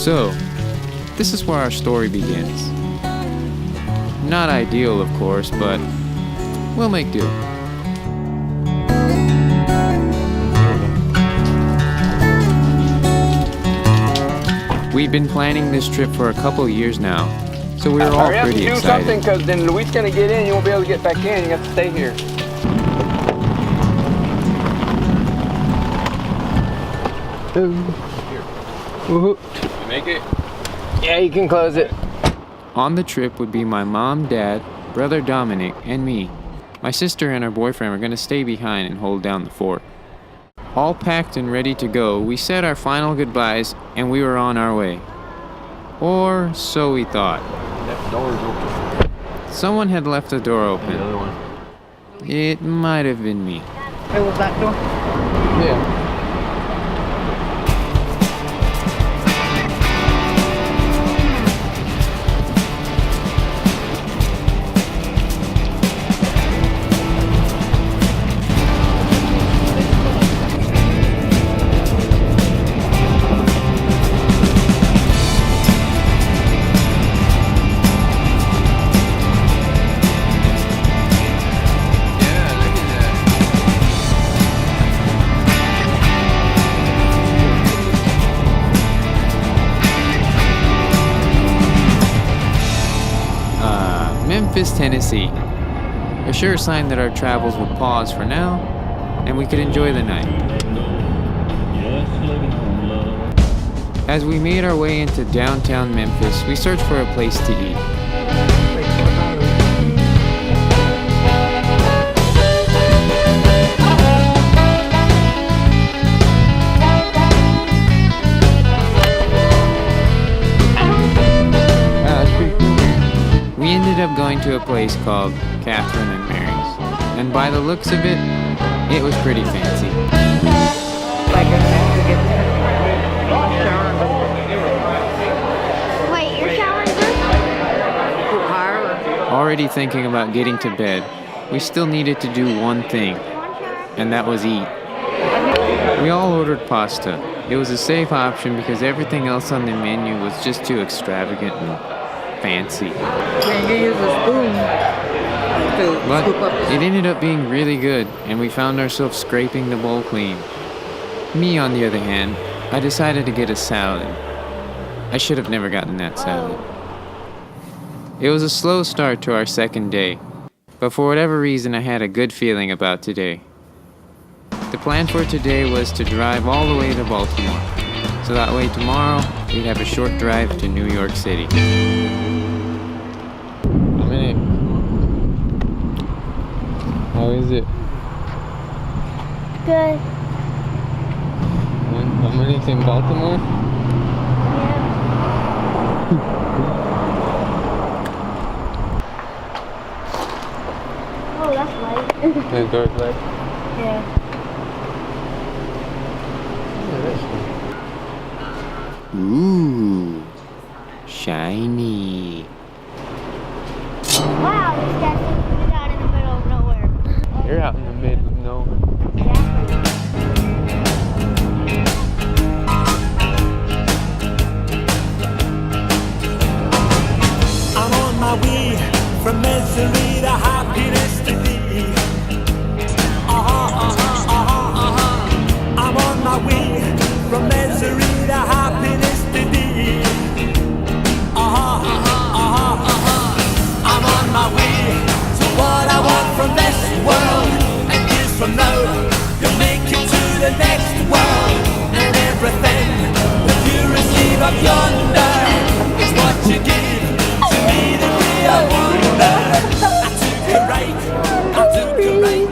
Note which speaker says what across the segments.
Speaker 1: So, this is where our story begins. Not ideal, of course, but we'll make do. We've been planning this trip for a couple years now, so we were all pretty excited.
Speaker 2: You have to do something, because then Luis gonna get in, you won't be able to get back in, you have to stay here.
Speaker 1: Woohoo.
Speaker 2: You make it? Yeah, you can close it.
Speaker 1: On the trip would be my mom, dad, brother Dominic, and me. My sister and her boyfriend were gonna stay behind and hold down the fort. All packed and ready to go, we said our final goodbyes and we were on our way. Or so we thought.
Speaker 2: That door is open.
Speaker 1: Someone had left the door open.
Speaker 2: The other one.
Speaker 1: It might have been me.
Speaker 3: It was that door?
Speaker 2: Yeah.
Speaker 1: Memphis, Tennessee. A sure sign that our travels would pause for now, and we could enjoy the night. As we made our way into downtown Memphis, we searched for a place to eat. We ended up going to a place called Catherine and Mary's, and by the looks of it, it was pretty fancy.
Speaker 4: Wait, you're showering first?
Speaker 1: Already thinking about getting to bed, we still needed to do one thing, and that was eat. We all ordered pasta. It was a safe option because everything else on the menu was just too extravagant and fancy.
Speaker 3: You use a spoon to
Speaker 1: But
Speaker 3: scoop up the
Speaker 1: it ended up being really good, and we found ourselves scraping the bowl clean. Me, on the other hand, I decided to get a salad. I should have never gotten that salad. It was a slow start to our second day, but for whatever reason I had a good feeling about today. The plan for today was to drive all the way to Baltimore, so that way tomorrow we'd have a short drive to New York City. How is it?
Speaker 4: Good.
Speaker 1: How many in Baltimore?
Speaker 4: Oh, that's light.
Speaker 1: The dark light.
Speaker 4: Yeah.
Speaker 1: Ooh, shiny.
Speaker 4: Wow, this guy's put out in the middle of nowhere.
Speaker 1: You're out in the middle of nowhere.
Speaker 5: I'm on my way from misery to happiness today. I'm on my way from misery to happiness today. I'm on my way to what I want from this world. And years from now, you'll make it to the next world. And everything that you receive up yonder is what you give to me the day I wonder. I took you right, I took you right.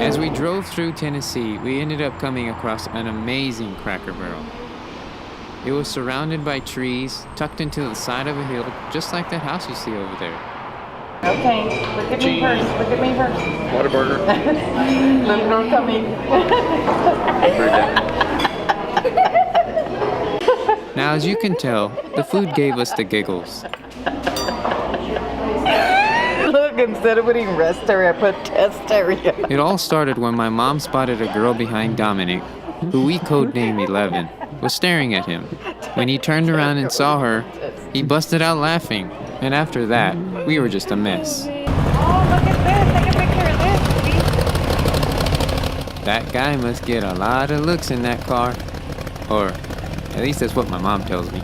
Speaker 1: As we drove through Tennessee, we ended up coming across an amazing Cracker Barrel. It was surrounded by trees, tucked into the side of a hill, just like that house you see over there.
Speaker 3: Okay, look at me first. Look at me first.
Speaker 2: Whataburger.
Speaker 3: Let me know coming.
Speaker 1: Now Now, as you can tell, the food gave us the giggles.
Speaker 6: Look, instead of putting rest area, I put test area.
Speaker 1: It all started when my mom spotted a girl behind Dominic, who we codenamed 11, was staring at him. When he turned around and saw her, he busted out laughing. And after that, we were just a mess.
Speaker 3: Oh, look at this. Take a picture of this, please.
Speaker 1: That guy must get a lot of looks in that car. Or, at least that's what my mom tells me.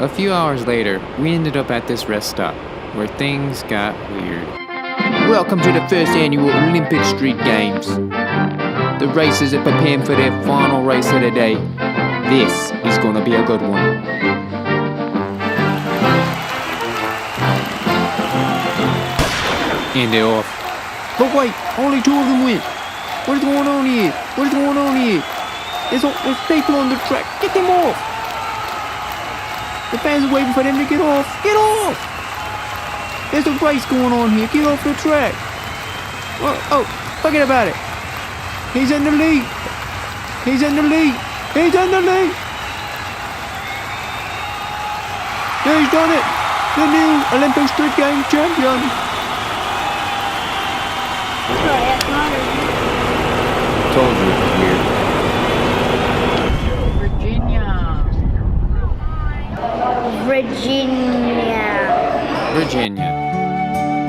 Speaker 1: A few hours later, we ended up at this rest stop, where things got weird. Welcome to the first annual Olympic Street Games. The racers are preparing for their final race of the day. This is gonna be a good one. And they're off. But wait, only 2 of them went. What is going on here? What is going on here? There's people on the track. Get them off. The fans are waiting for them to get off. Get off! There's a race going on here. Get off the track. Oh, forget about it. He's in the lead. He's in the lead. He's in the lead. He's done it. The new Olympic Street Games champion. Told you it was weird. Virginia.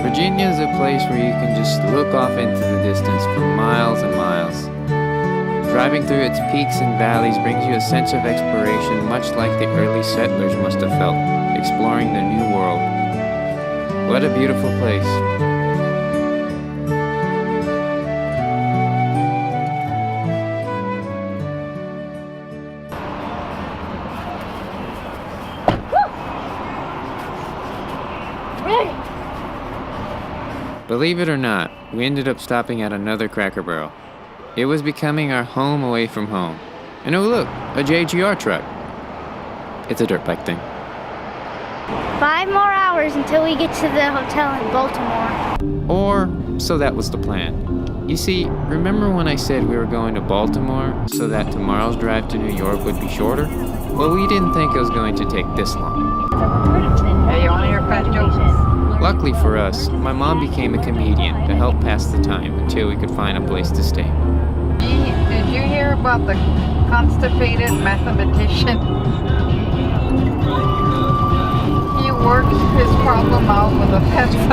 Speaker 1: Virginia is a place where you can just look off into the distance for miles and miles. Driving through its peaks and valleys brings you a sense of exploration, much like the early settlers must have felt, exploring the new world. What a beautiful place. Believe it or not, we ended up stopping at another Cracker Barrel. It was becoming our home away from home. And oh look, a JGR truck. It's a dirt bike thing.
Speaker 4: 5 more hours until we get to the hotel in Baltimore.
Speaker 1: Or, so that was the plan. You see, remember when I said we were going to Baltimore so that tomorrow's drive to New York would be shorter? Well, we didn't think it was going to take this long.
Speaker 6: Hey, you want to hear fat jokes?
Speaker 1: Luckily for us, my mom became a comedian to help pass the time until we could find a place to stay.
Speaker 6: Did you hear about the constipated mathematician? He worked his problem out with a pencil.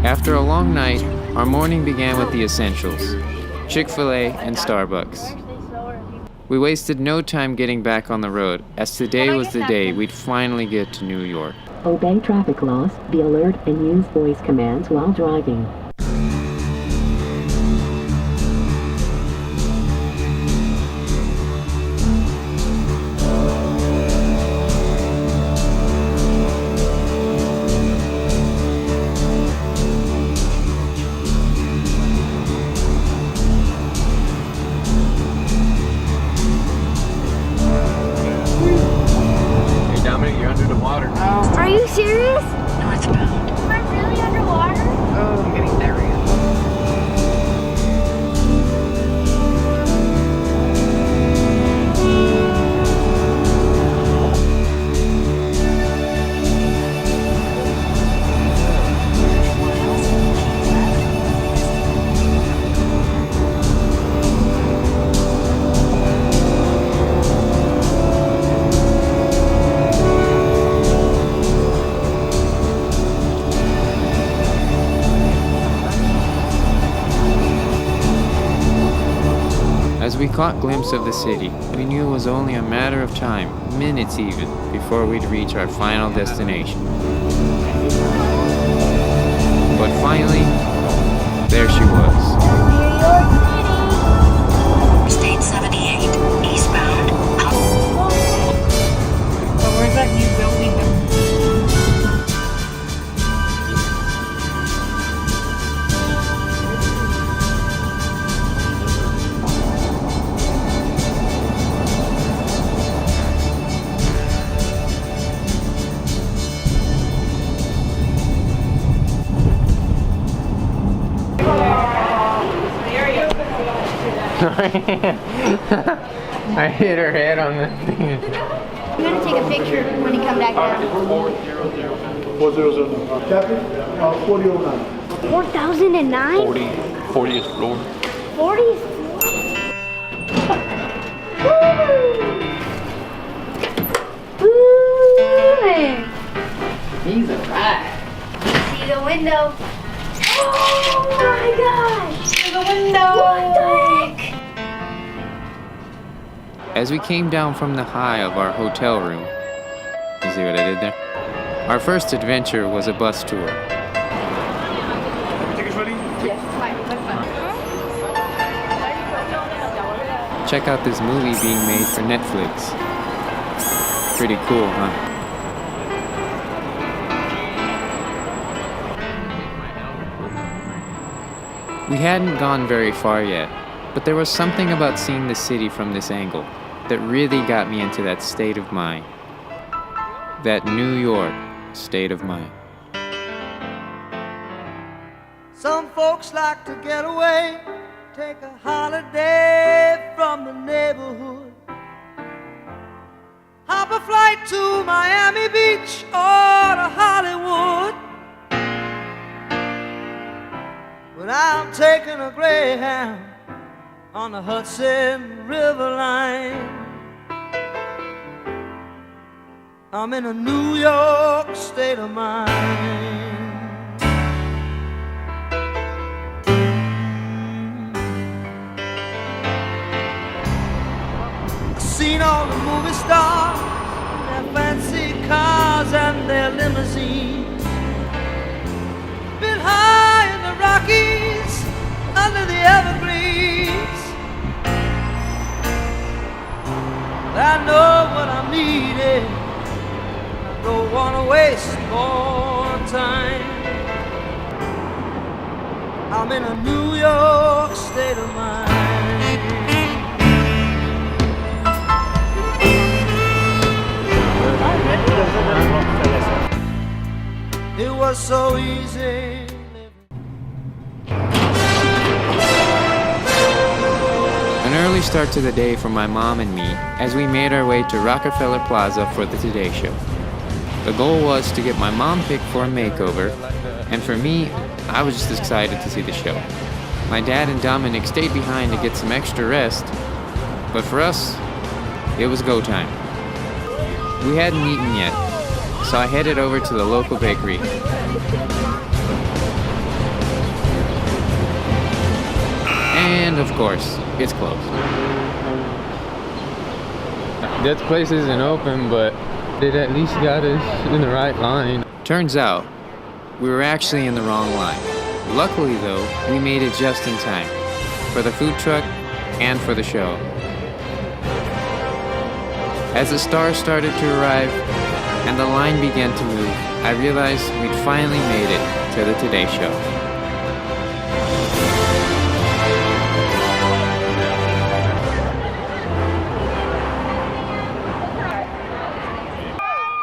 Speaker 1: After a long night, our morning began with the essentials: Chick-fil-A and Starbucks. We wasted no time getting back on the road, as today was the day we'd finally get to New York.
Speaker 7: Obey traffic laws, be alert, and use voice commands while driving.
Speaker 4: Are you serious?
Speaker 7: Northbound.
Speaker 4: Am I really underwater?
Speaker 6: Oh, I'm getting diarrhea.
Speaker 1: As we caught a glimpse of the city, we knew it was only a matter of time, minutes even, before we'd reach our final destination. But finally, there she was.
Speaker 7: State 78, eastbound.
Speaker 3: So where's that new building?
Speaker 1: my hand. I hit her head on the thing.
Speaker 4: I'm gonna take a picture when you come back down.
Speaker 8: 400. Captain, 4009.
Speaker 4: 4009?
Speaker 8: 40th floor.
Speaker 4: 40th?
Speaker 6: He's a rat.
Speaker 4: See the window. Oh my gosh!
Speaker 6: The window.
Speaker 4: What the heck?
Speaker 1: As we came down from the high of our hotel room, you see what I did there? Our first adventure was a bus tour.
Speaker 8: Tickets ready?
Speaker 1: Check out this movie being made for Netflix. Pretty cool, huh? We hadn't gone very far yet, but there was something about seeing the city from this angle that really got me into that state of mind. That New York state of mind.
Speaker 5: Some folks like to get away, take a holiday from the neighborhood. Hop a flight to Miami Beach or to Hollywood. But I'm taking a Greyhound on the Hudson River line. I'm in a New York state of mind. I've seen all the movie stars, their fancy cars and their limousines. Been high in the Rockies, under the evergreens. I know what I'm needing. Don't wanna waste more time. I'm in a New York state of mind. It was so easy.
Speaker 1: An early start to the day for my mom and me as we made our way to Rockefeller Plaza for the Today Show. The goal was to get my mom picked for a makeover, and for me, I was just excited to see the show. My dad and Dominic stayed behind to get some extra rest, but for us, it was go time. We hadn't eaten yet, so I headed over to the local bakery. And of course, it's closed. That place isn't open, but it at least got us in the right line. Turns out, we were actually in the wrong line. Luckily though, we made it just in time. For the food truck and for the show. As the stars started to arrive and the line began to move, I realized we'd finally made it to the Today Show.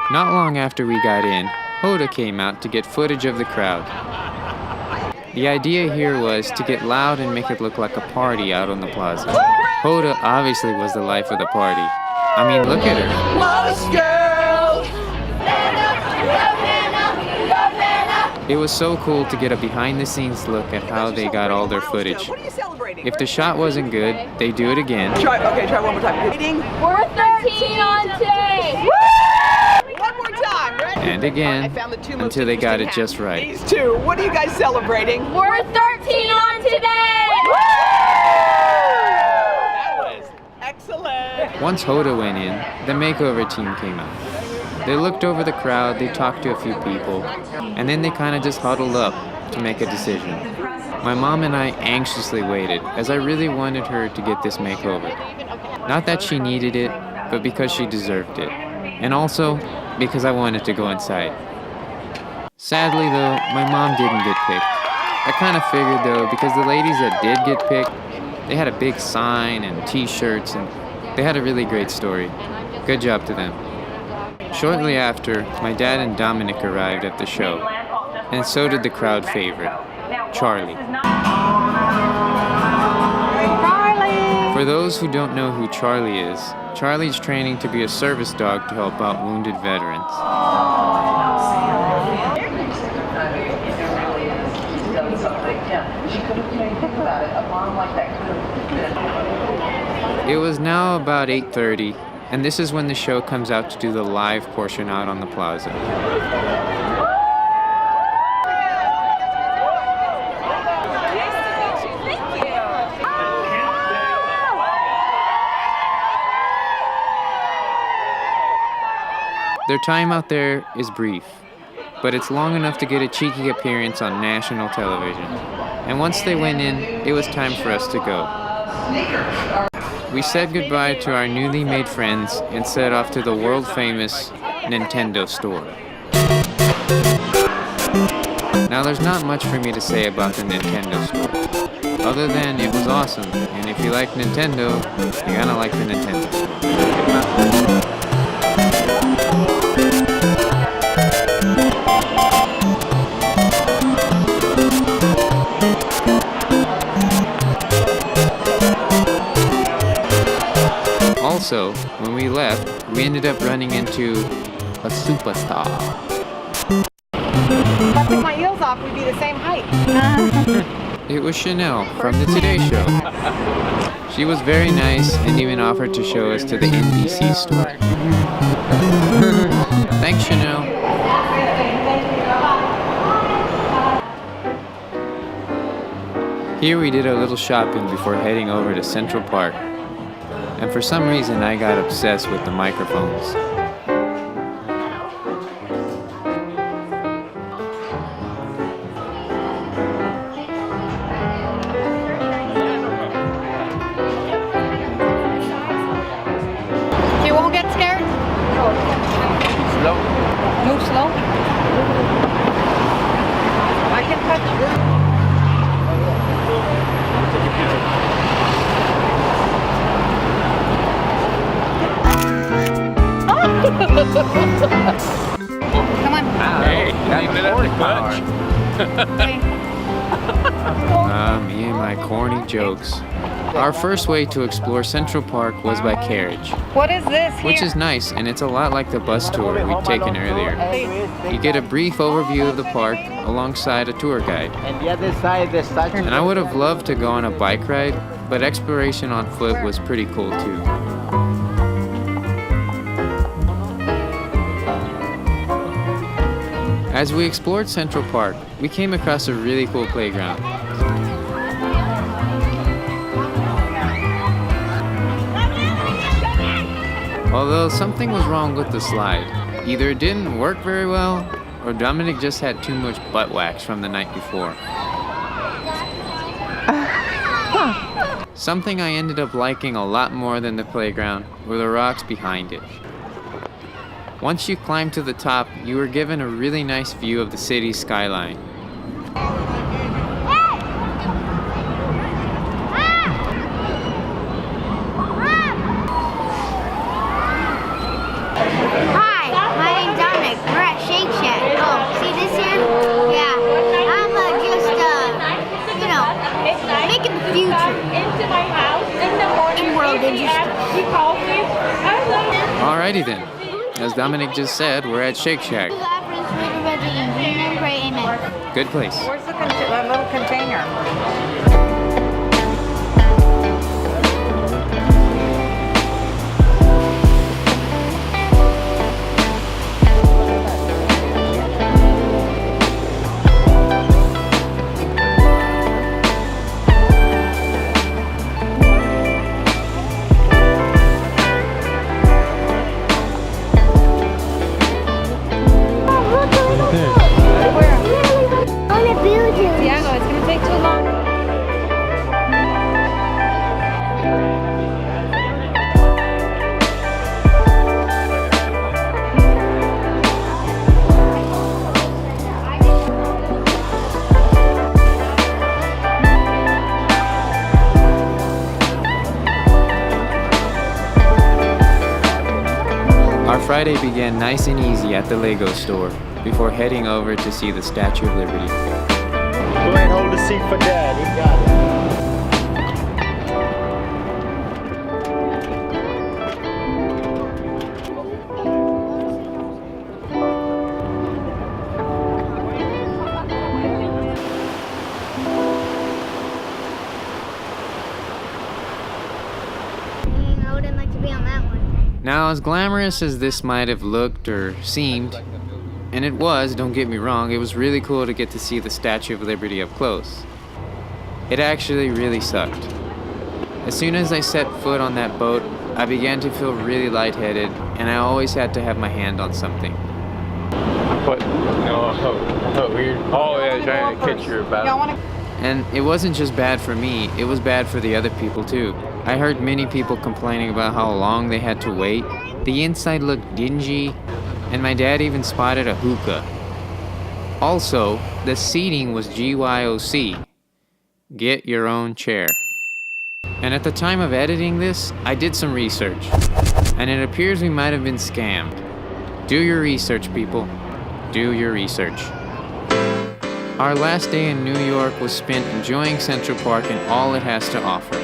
Speaker 1: Not long after we got in, Hoda came out to get footage of the crowd. The idea here was to get loud and make it look like a party out on the plaza. Hoda obviously was the life of the party. I mean, look at her. It was so cool to get a behind-the-scenes look at how they got all their footage. If the shot wasn't good, they do it again.
Speaker 2: Try one more time.
Speaker 3: We're 13 on tape.
Speaker 2: One more time, ready?
Speaker 1: And again,
Speaker 2: I found the two most
Speaker 1: until they got it
Speaker 2: interesting
Speaker 1: just right.
Speaker 2: These two, what are you guys celebrating?
Speaker 3: We're 13 on today.
Speaker 2: That was excellent.
Speaker 1: Once Hoda went in, the makeover team came out. They looked over the crowd, they talked to a few people, and then they kind of just huddled up to make a decision. My mom and I anxiously waited, as I really wanted her to get this makeover. Not that she needed it, but because she deserved it. And also, because I wanted to go inside. Sadly though, my mom didn't get picked. I kind of figured though, because the ladies that did get picked, they had a big sign and t-shirts, and they had a really great story. Good job to them. Shortly after, my dad and Dominic arrived at the show, and so did the crowd favorite, Charlie. For those who don't know who Charlie is, Charlie's training to be a service dog to help out wounded veterans. It was now about 8:30, and this is when the show comes out to do the live portion out on the plaza. Their time out there is brief, but it's long enough to get a cheeky appearance on national television. And once they went in, it was time for us to go. We said goodbye to our newly made friends and set off to the world-famous Nintendo store. Now there's not much for me to say about the Nintendo store, other than it was awesome, and if you like Nintendo, you're gonna like the Nintendo store. Also, when we left, we ended up running into a superstar.
Speaker 3: If I took my heels off, we'd be the same height.
Speaker 1: It was Chanel from the Today Show. She was very nice and even offered to show us to the NBC store. Thanks, Chanel. Here we did a little shopping before heading over to Central Park. And for some reason, I got obsessed with the microphones.
Speaker 3: You won't get scared?
Speaker 2: Slow.
Speaker 3: Move slow. I can touch you. Come on.
Speaker 2: Hey, that's horsepower.
Speaker 1: Me and my corny jokes. Our first way to explore Central Park was by carriage,
Speaker 3: What is this here?
Speaker 1: which is nice, and it's a lot like the bus tour we'd taken earlier. You get a brief overview of the park alongside a tour guide.
Speaker 2: And the other side, the statue.
Speaker 1: And I would have loved to go on a bike ride, but exploration on foot was pretty cool too. As we explored Central Park, we came across a really cool playground. Although something was wrong with the slide. Either it didn't work very well, or Dominic just had too much butt wax from the night before. Something I ended up liking a lot more than the playground were the rocks behind it. Once you climbed to the top, you were given a really nice view of the city's skyline.
Speaker 4: Hi, my name's Dominic. We're at Shake Shack. Oh, see this here? Yeah. I'm just, making the future. In world interesting.
Speaker 1: Alrighty then. As Dominic just said, we're at Shake Shack. Good place.
Speaker 3: Where's the little container? Diego, it's gonna take too long.
Speaker 1: Our Friday began nice and easy at the Lego store before heading over to see the Statue of Liberty.
Speaker 2: Go ahead and hold the seat for Dad. He got
Speaker 1: Now, as glamorous as this might have looked or seemed, and it was, don't get me wrong, it was really cool to get to see the Statue of Liberty up close. It actually really sucked. As soon as I set foot on that boat, I began to feel really lightheaded, and I always had to have my hand on something.
Speaker 2: What? No, how weird. Oh, yeah, trying to catch your battle.
Speaker 1: And it wasn't just bad for me, it was bad for the other people too. I heard many people complaining about how long they had to wait. The inside looked dingy, and my dad even spotted a hookah. Also, the seating was GYOC. Get your own chair. And at the time of editing this, I did some research, and it appears we might have been scammed. Do your research, people. Do your research. Our last day in New York was spent enjoying Central Park and all it has to offer.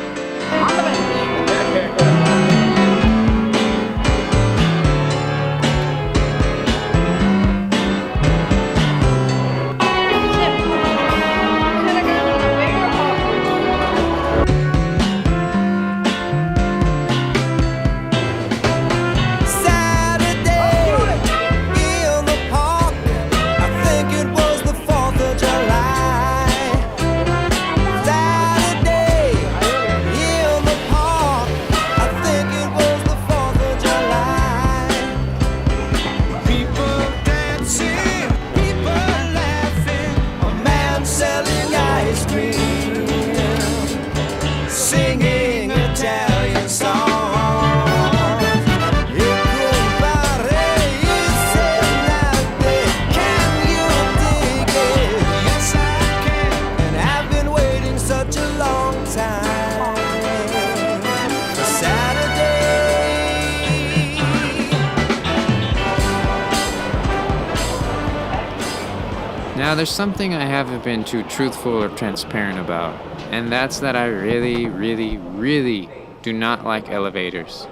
Speaker 1: Now, there's something I haven't been too truthful or transparent about, and that's that I really, really, really do not like elevators.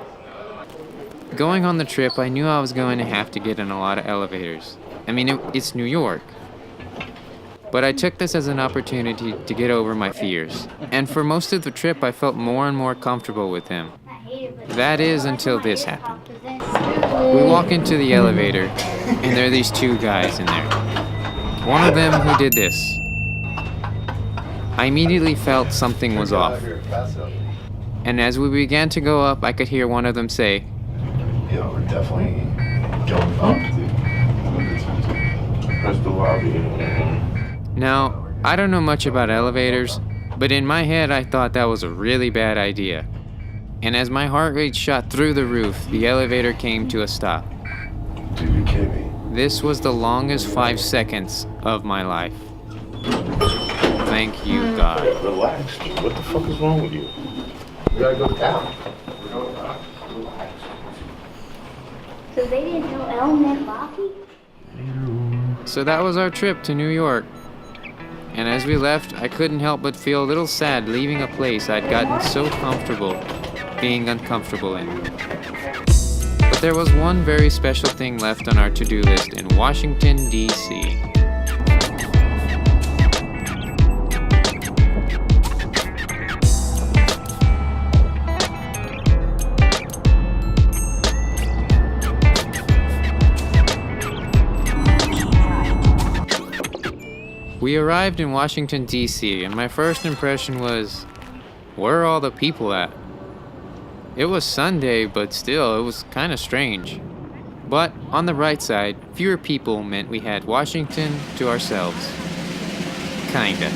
Speaker 1: Going on the trip, I knew I was going to have to get in a lot of elevators. I mean, it's New York. But I took this as an opportunity to get over my fears. And for most of the trip, I felt more and more comfortable with him. That is, until this happened. We walk into the elevator, and there are these two guys in there. One of them who did this. I immediately felt something was off. And as we began to go up, I could hear one of them say,
Speaker 9: "Yeah, we're definitely going up to press the lobby."
Speaker 1: Now, I don't know much about elevators, but in my head I thought that was a really bad idea. And as my heart rate shot through the roof, the elevator came to a stop.
Speaker 9: Dude, you kidding me?
Speaker 1: This was the longest 5 seconds of my life. Thank you, God.
Speaker 9: Relax, dude. What the fuck is wrong with you? We gotta go down.
Speaker 4: So they didn't tell El and Bobby?
Speaker 1: So that was our trip to New York. And as we left, I couldn't help but feel a little sad leaving a place I'd gotten so comfortable being uncomfortable in. But there was one very special thing left on our to-do list in Washington, D.C. We arrived in Washington, D.C., and my first impression was, where are all the people at? It was Sunday, but still, it was kind of strange. But on the right side, fewer people meant we had Washington to ourselves. Kinda.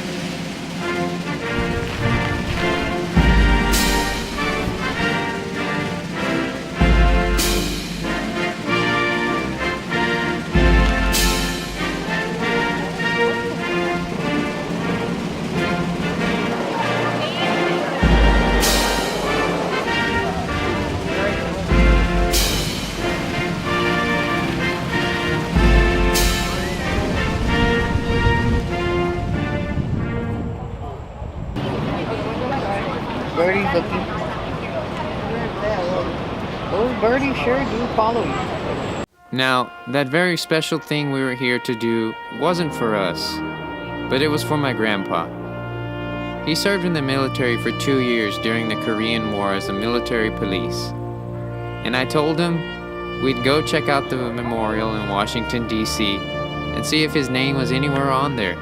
Speaker 6: Birdie's looking. Those birdies sure do follow you.
Speaker 1: Now, that very special thing we were here to do wasn't for us, but it was for my grandpa. He served in the military for 2 years during the Korean War as a military police. and I told him we'd go check out the memorial in Washington, D.C., and see if his name was anywhere on there.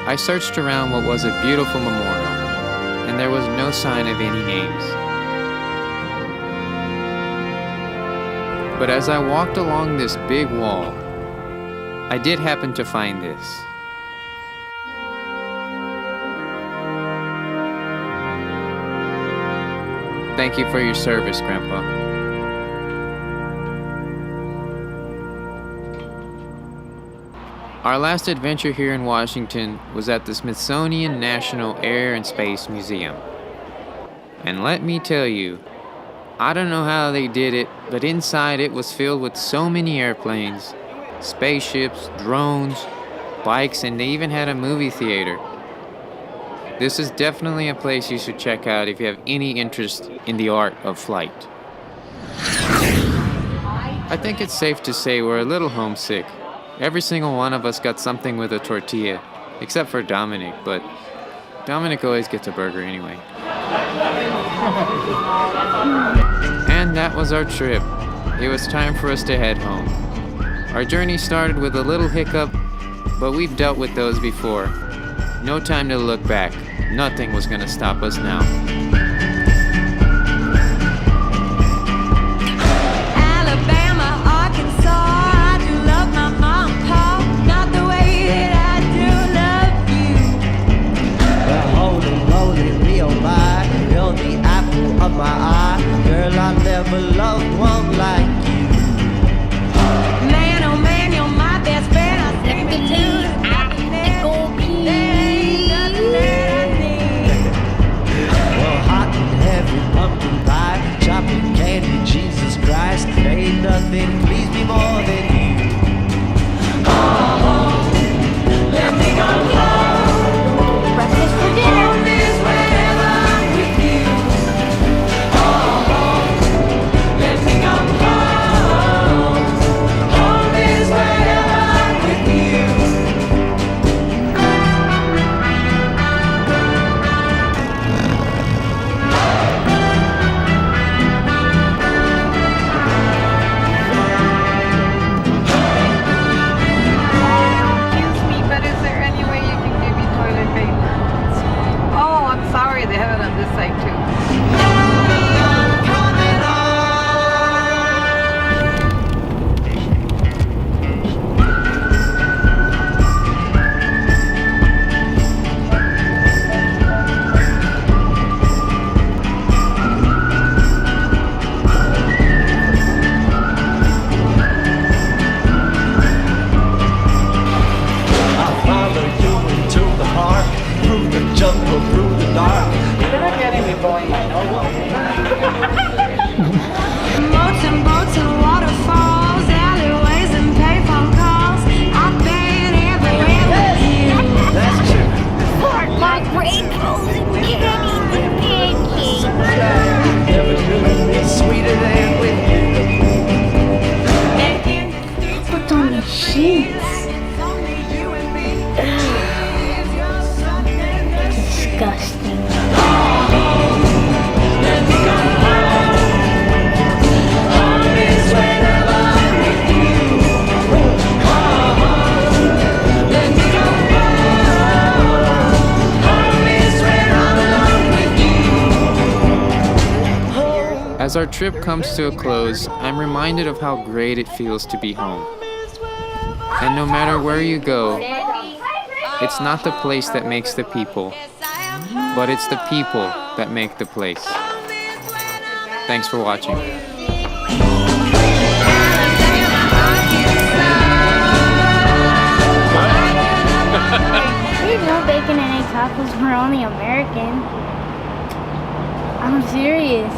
Speaker 1: I searched around what was a beautiful memorial, and there was no sign of any names. But as I walked along this big wall, I did happen to find this. Thank you for your service, Grandpa. Our last adventure here in Washington was at the Smithsonian National Air and Space Museum. And let me tell you, I don't know how they did it, but inside it was filled with so many airplanes, spaceships, drones, bikes, and they even had a movie theater. This is definitely a place you should check out if you have any interest in the art of flight. I think it's safe to say we're a little homesick. Every single one of us got something with a tortilla, except for Dominic, but Dominic always gets a burger anyway. And that was our trip. It was time for us to head home. Our journey started with a little hiccup, but we've dealt with those before. No time to look back. Nothing was gonna stop us now.
Speaker 5: Alabama, Arkansas, I do love my mom and pop, not the way that I do love you. Well, holy, me oh my, you're the apple of my eye. Girl, I never loved one like you. Man, oh man, you're my best friend. I think the two pumpkin pie, chocolate candy, Jesus Christ, there ain't nothing please me more than you. Oh, let me go home.
Speaker 4: Breakfast for dinner.
Speaker 5: Home is wherever I'm with you. Oh, let me go home. Home is wherever I'm with you.
Speaker 6: Sorry, they have it on this side too.
Speaker 5: I'll follow you into the park, through the jungle, through the dark.
Speaker 6: They're getting me going, I know.
Speaker 5: Boats and boats and waterfalls, alleyways and payphone calls. I've been everywhere with you. That's true.
Speaker 4: Fort like rainbows and candies and pancakes.
Speaker 5: Never knew it's sweeter than with you.
Speaker 4: What's on the sheets? Disgusting.
Speaker 1: As our trip comes to a close, I'm reminded of how great it feels to be home. And no matter where you go, it's not the place that makes the people, but it's the people that make the place. Thanks for watching.
Speaker 4: There's no bacon and egg tacos. We're only American. I'm serious.